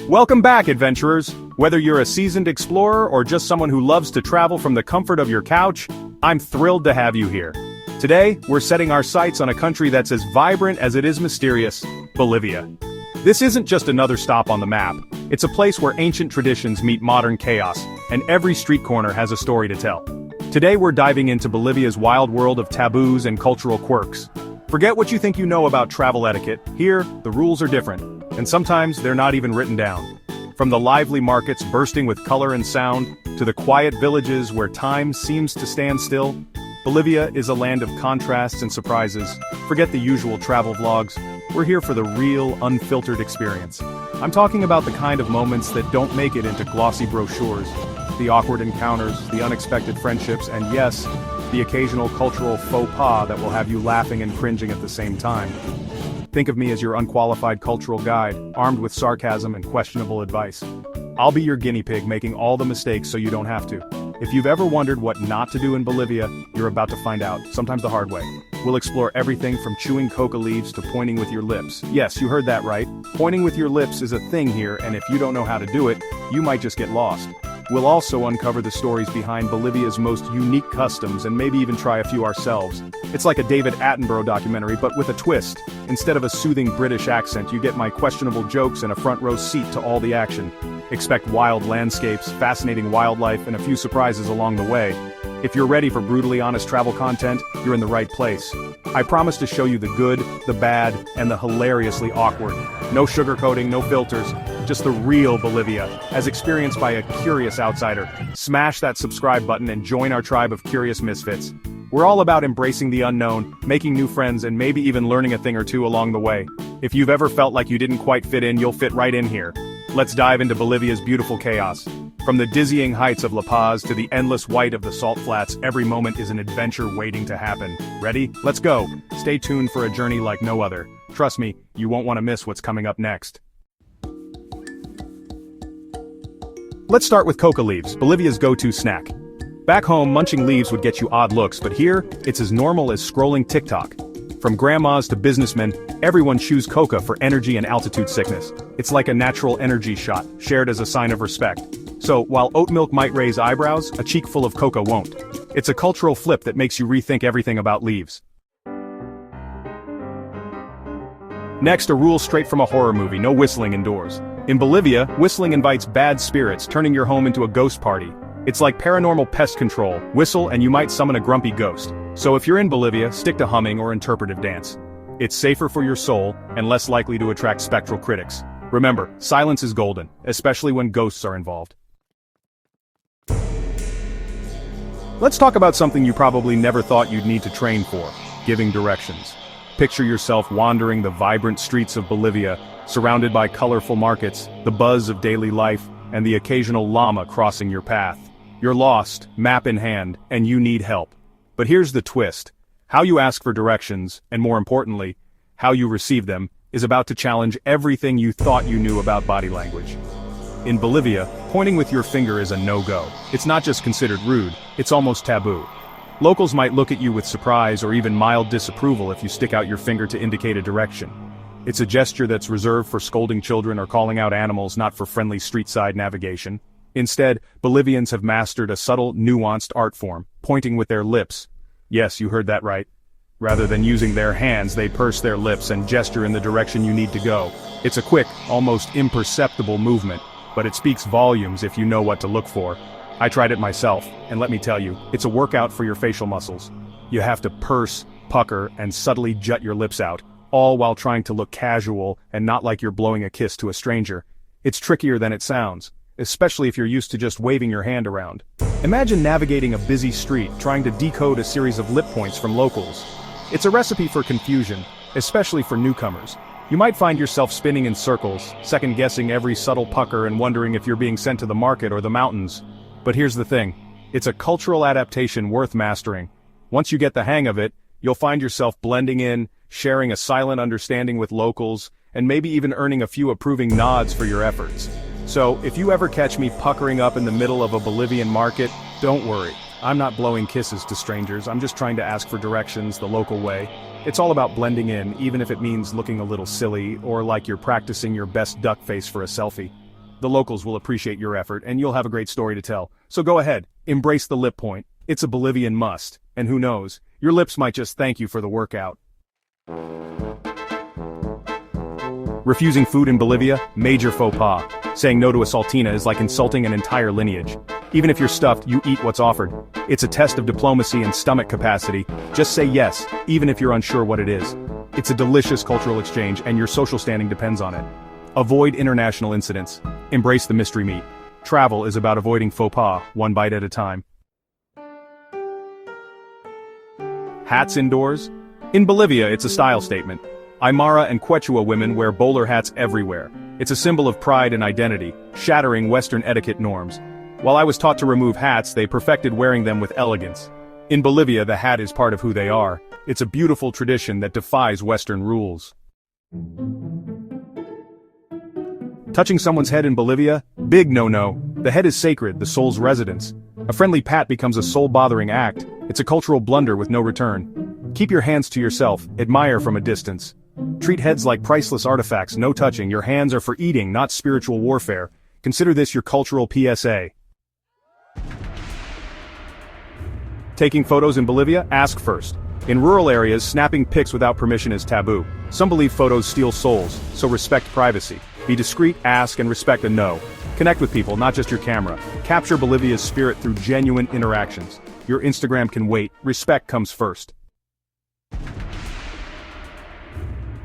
Welcome back, adventurers! Whether you're a seasoned explorer or just someone who loves to travel from the comfort of your couch, I'm thrilled to have you here. Today, we're setting our sights on a country that's as vibrant as it is mysterious, Bolivia. This isn't just another stop on the map, it's a place where ancient traditions meet modern chaos, and every street corner has a story to tell. Today we're diving into Bolivia's wild world of taboos and cultural quirks. Forget what you think you know about travel etiquette. Here, the rules are different, and sometimes they're not even written down. From the lively markets bursting with color and sound, to the quiet villages where time seems to stand still, Bolivia is a land of contrasts and surprises. Forget the usual travel vlogs, we're here for the real, unfiltered experience. I'm talking about the kind of moments that don't make it into glossy brochures. The awkward encounters, the unexpected friendships, and yes, the occasional cultural faux pas that will have you laughing and cringing at the same time. Think of me as your unqualified cultural guide, armed with sarcasm and questionable advice. I'll be your guinea pig making all the mistakes so you don't have to. If you've ever wondered what not to do in Bolivia, you're about to find out, sometimes the hard way. We'll explore everything from chewing coca leaves to pointing with your lips. Yes, you heard that right. Pointing with your lips is a thing here, and if you don't know how to do it, you might just get lost. We'll also uncover the stories behind Bolivia's most unique customs and maybe even try a few ourselves. It's like a David Attenborough documentary but with a twist. Instead of a soothing British accent, you get my questionable jokes and a front row seat to all the action. Expect wild landscapes, fascinating wildlife, and a few surprises along the way. If you're ready for brutally honest travel content, you're in the right place. I promise to show you the good, the bad, and the hilariously awkward. No sugarcoating, no filters, just the real Bolivia, as experienced by a curious outsider. Smash that subscribe button and join our tribe of curious misfits. We're all about embracing the unknown, making new friends, and maybe even learning a thing or two along the way. If you've ever felt like you didn't quite fit in, you'll fit right in here. Let's dive into Bolivia's beautiful chaos. From the dizzying heights of La Paz to the endless white of the salt flats, every moment is an adventure waiting to happen. Ready? Let's go! Stay tuned for a journey like no other. Trust me, you won't want to miss what's coming up next. Let's start with coca leaves, Bolivia's go-to snack. Back home, munching leaves would get you odd looks, but here, it's as normal as scrolling TikTok. From grandmas to businessmen, everyone chews coca for energy and altitude sickness. It's like a natural energy shot, shared as a sign of respect. So, while oat milk might raise eyebrows, a cheek full of coca won't. It's a cultural flip that makes you rethink everything about leaves. Next, a rule straight from a horror movie: no whistling indoors. In Bolivia, whistling invites bad spirits, turning your home into a ghost party. It's like paranormal pest control: whistle and you might summon a grumpy ghost. So if you're in Bolivia, stick to humming or interpretive dance. It's safer for your soul, and less likely to attract spectral critics. Remember, silence is golden, especially when ghosts are involved. Let's talk about something you probably never thought you'd need to train for: giving directions. Picture yourself wandering the vibrant streets of Bolivia, surrounded by colorful markets, the buzz of daily life, and the occasional llama crossing your path. You're lost, map in hand, and you need help. But here's the twist. How you ask for directions, and more importantly, how you receive them, is about to challenge everything you thought you knew about body language. In Bolivia, pointing with your finger is a no-go. It's not just considered rude, it's almost taboo. Locals might look at you with surprise or even mild disapproval if you stick out your finger to indicate a direction. It's a gesture that's reserved for scolding children or calling out animals, not for friendly street-side navigation. Instead, Bolivians have mastered a subtle, nuanced art form: pointing with their lips. Yes, you heard that right. Rather than using their hands, they purse their lips and gesture in the direction you need to go. It's a quick, almost imperceptible movement, but it speaks volumes if you know what to look for. I tried it myself, and let me tell you, it's a workout for your facial muscles. You have to purse, pucker, and subtly jut your lips out, all while trying to look casual and not like you're blowing a kiss to a stranger. It's trickier than it sounds, especially if you're used to just waving your hand around. Imagine navigating a busy street, trying to decode a series of lip points from locals. It's a recipe for confusion, especially for newcomers. You might find yourself spinning in circles, second-guessing every subtle pucker and wondering if you're being sent to the market or the mountains. But here's the thing. It's a cultural adaptation worth mastering. Once you get the hang of it, you'll find yourself blending in, sharing a silent understanding with locals, and maybe even earning a few approving nods for your efforts. So, if you ever catch me puckering up in the middle of a Bolivian market, don't worry. I'm not blowing kisses to strangers, I'm just trying to ask for directions the local way. It's all about blending in, even if it means looking a little silly, or like you're practicing your best duck face for a selfie. The locals will appreciate your effort and you'll have a great story to tell. So go ahead, embrace the lip point. It's a Bolivian must, and who knows, your lips might just thank you for the workout. Refusing food in Bolivia, major faux pas. Saying no to a saltina is like insulting an entire lineage. Even if you're stuffed, you eat what's offered. It's a test of diplomacy and stomach capacity. Just say yes, even if you're unsure what it is. It's a delicious cultural exchange and your social standing depends on it. Avoid international incidents. Embrace the mystery meat. Travel is about avoiding faux pas, one bite at a time. Hats indoors? In Bolivia, it's a style statement. Aymara and Quechua women wear bowler hats everywhere. It's a symbol of pride and identity, shattering Western etiquette norms. While I was taught to remove hats, they perfected wearing them with elegance. In Bolivia, the hat is part of who they are. It's a beautiful tradition that defies Western rules. Touching someone's head in Bolivia? Big no-no. The head is sacred, the soul's residence. A friendly pat becomes a soul-bothering act. It's a cultural blunder with no return. Keep your hands to yourself, admire from a distance. Treat heads like priceless artifacts, no touching. Your hands are for eating, not spiritual warfare. Consider this your cultural PSA. Taking photos in Bolivia? Ask first. In rural areas, snapping pics without permission is taboo. Some believe photos steal souls, so respect privacy. Be discreet, ask, and respect a no. Connect with people, not just your camera. Capture Bolivia's spirit through genuine interactions. Your Instagram can wait. Respect comes first.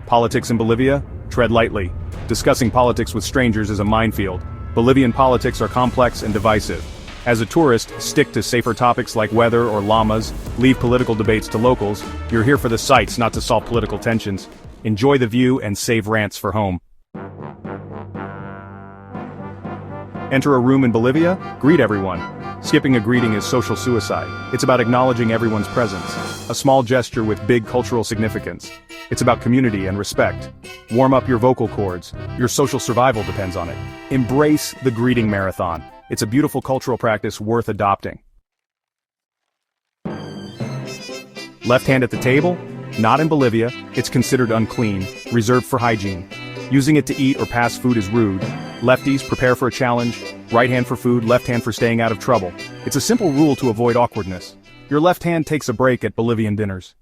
Politics in Bolivia? Tread lightly. Discussing politics with strangers is a minefield. Bolivian politics are complex and divisive. As a tourist, stick to safer topics like weather or llamas. Leave political debates to locals. You're here for the sights, not to solve political tensions. Enjoy the view and save rants for home. Enter a room in Bolivia? Greet everyone. Skipping a greeting is social suicide. It's about acknowledging everyone's presence. A small gesture with big cultural significance. It's about community and respect. Warm up your vocal cords. Your social survival depends on it. Embrace the greeting marathon. It's a beautiful cultural practice worth adopting. Left hand at the table? Not in Bolivia. It's considered unclean, reserved for hygiene. Using it to eat or pass food is rude. Lefties, prepare for a challenge. Right hand for food, left hand for staying out of trouble. It's a simple rule to avoid awkwardness. Your left hand takes a break at Bolivian dinners.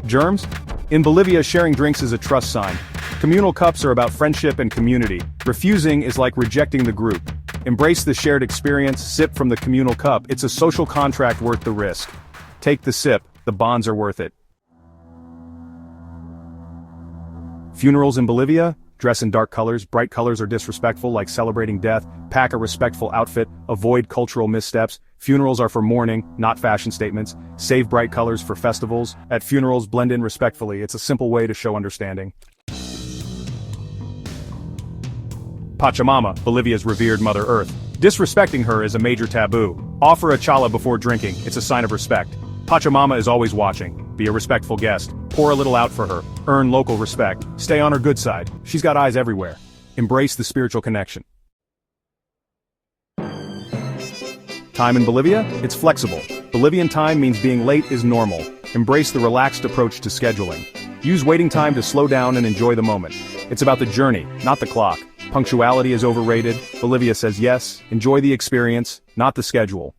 Germs? In Bolivia, sharing drinks is a trust sign. Communal cups are about friendship and community. Refusing is like rejecting the group. Embrace the shared experience, sip from the communal cup. It's a social contract worth the risk. Take the sip, the bonds are worth it. Funerals in Bolivia? Dress in dark colors. Bright colors are disrespectful, like celebrating death. Pack a respectful outfit. Avoid cultural missteps. Funerals are for mourning, not fashion statements. Save bright colors for festivals. At funerals, blend in respectfully. It's a simple way to show understanding. Pachamama, Bolivia's revered Mother Earth. Disrespecting her is a major taboo. Offer a chala before drinking. It's a sign of respect. Pachamama is always watching. Be a respectful guest. Pour a little out for her. Earn local respect. Stay on her good side. She's got eyes everywhere. Embrace the spiritual connection. Time in Bolivia? It's flexible. Bolivian time means being late is normal. Embrace the relaxed approach to scheduling. Use waiting time to slow down and enjoy the moment. It's about the journey, not the clock. Punctuality is overrated. Bolivia says yes. Enjoy the experience, not the schedule.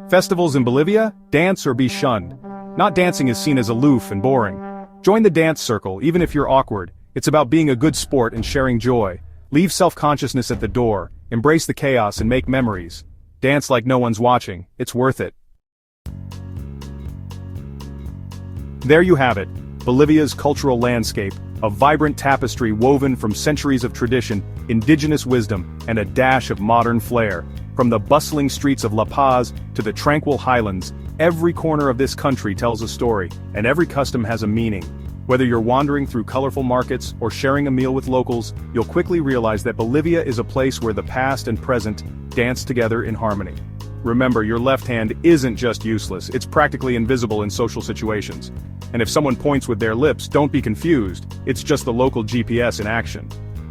Festivals in Bolivia? Dance or be shunned. Not dancing is seen as aloof and boring. Join the dance circle, even if you're awkward. It's about being a good sport and sharing joy. Leave self-consciousness at the door. Embrace the chaos and make memories. Dance like no one's watching. It's worth it. There you have it. Bolivia's cultural landscape. A vibrant tapestry woven from centuries of tradition, indigenous wisdom, and a dash of modern flair. From the bustling streets of La Paz to the tranquil highlands, every corner of this country tells a story, and every custom has a meaning. Whether you're wandering through colorful markets or sharing a meal with locals, you'll quickly realize that Bolivia is a place where the past and present dance together in harmony. Remember, your left hand isn't just useless, it's practically invisible in social situations. And if someone points with their lips, don't be confused, it's just the local GPS in action.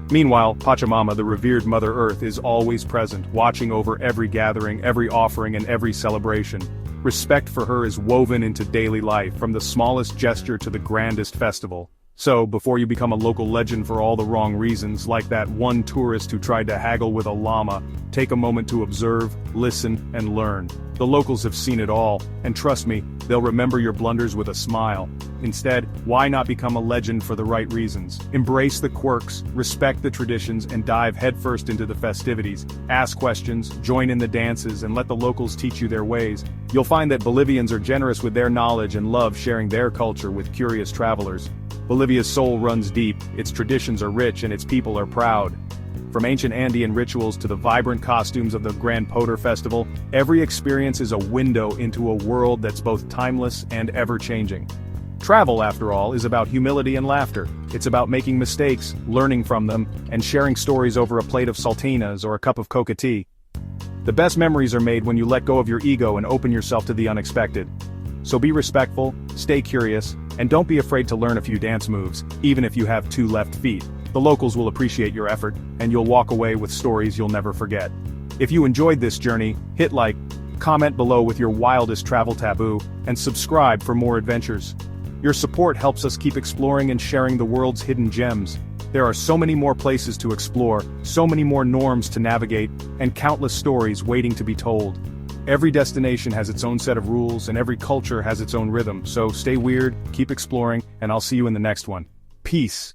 Meanwhile, Pachamama, the revered Mother Earth, is always present, watching over every gathering, every offering, and every celebration. Respect for her is woven into daily life, from the smallest gesture to the grandest festival. So, before you become a local legend for all the wrong reasons, like that one tourist who tried to haggle with a llama, take a moment to observe, listen, and learn. The locals have seen it all, and trust me, they'll remember your blunders with a smile. Instead, why not become a legend for the right reasons? Embrace the quirks, respect the traditions, and dive headfirst into the festivities. Ask questions, join in the dances, and let the locals teach you their ways. You'll find that Bolivians are generous with their knowledge and love sharing their culture with curious travelers. Bolivia's soul runs deep, its traditions are rich, and its people are proud. From ancient Andean rituals to the vibrant costumes of the Grand Poder Festival, every experience is a window into a world that's both timeless and ever-changing. Travel, after all, is about humility and laughter. It's about making mistakes, learning from them, and sharing stories over a plate of saltinas or a cup of coca tea. The best memories are made when you let go of your ego and open yourself to the unexpected. So be respectful, stay curious, and don't be afraid to learn a few dance moves, even if you have 2 left feet. The locals will appreciate your effort, and you'll walk away with stories you'll never forget. If you enjoyed this journey, hit like, comment below with your wildest travel taboo, and subscribe for more adventures. Your support helps us keep exploring and sharing the world's hidden gems. There are so many more places to explore, so many more norms to navigate, and countless stories waiting to be told. Every destination has its own set of rules, and every culture has its own rhythm, so stay weird, keep exploring, and I'll see you in the next one. Peace.